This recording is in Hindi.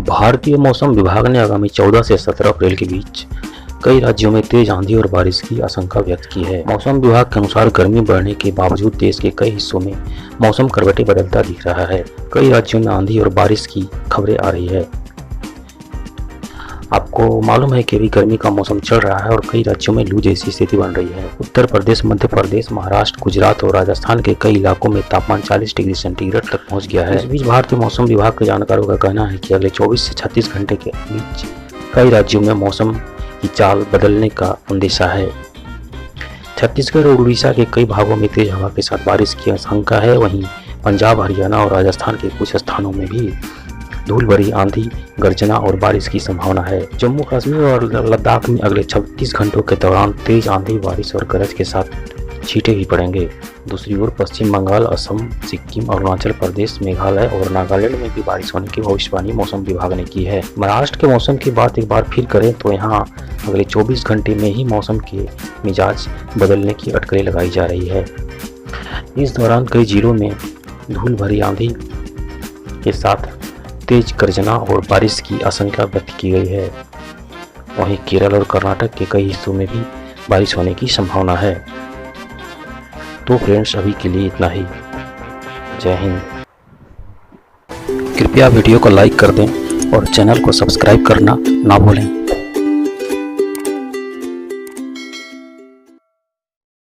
भारतीय मौसम विभाग ने आगामी 14 से 17 अप्रैल के बीच कई राज्यों में तेज आंधी और बारिश की आशंका व्यक्त की है। मौसम विभाग के अनुसार गर्मी बढ़ने के बावजूद देश के कई हिस्सों में मौसम करवटें बदलता दिख रहा है। कई राज्यों में आंधी और बारिश की खबरें आ रही है। आपको मालूम है कि अभी गर्मी का मौसम चल रहा है और कई राज्यों में लू जैसी स्थिति बन रही है। उत्तर प्रदेश, मध्य प्रदेश, महाराष्ट्र, गुजरात और राजस्थान के कई इलाकों में तापमान 40 डिग्री सेंटीग्रेड तक पहुंच गया है। इस बीच भारतीय मौसम विभाग के जानकारों का कहना है कि अगले 24 से 36 घंटे के बीच कई राज्यों में मौसम की चाल बदलने का अंदेशा है। छत्तीसगढ़ और उड़ीसा के कई भागों में तेज हवा के साथ बारिश की आशंका है। वहीं पंजाब, हरियाणा और राजस्थान के कुछ स्थानों में भी धूल भरी आंधी, गर्जना और बारिश की संभावना है। जम्मू कश्मीर और लद्दाख में अगले 36 घंटों के दौरान तेज आंधी, बारिश और गरज के साथ छींटे भी पड़ेंगे। दूसरी ओर पश्चिम बंगाल, असम, सिक्किम, अरुणाचल प्रदेश, मेघालय और नागालैंड में भी बारिश होने की भविष्यवाणी मौसम विभाग ने की है। महाराष्ट्र के मौसम की बात एक बार फिर करें तो यहाँ अगले 24 घंटे में ही मौसम के मिजाज बदलने की अटकलें लगाई जा रही है। इस दौरान कई जिलों में धूल भरी आंधी के साथ तेज गर्जना और बारिश की आशंका व्यक्त की गई है। वहीं केरल और कर्नाटक के कई हिस्सों में भी बारिश होने की संभावना है। तो फ्रेंड्स, अभी के लिए इतना ही। जय हिंद। कृपया वीडियो को लाइक कर दें और चैनल को सब्सक्राइब करना ना भूलें।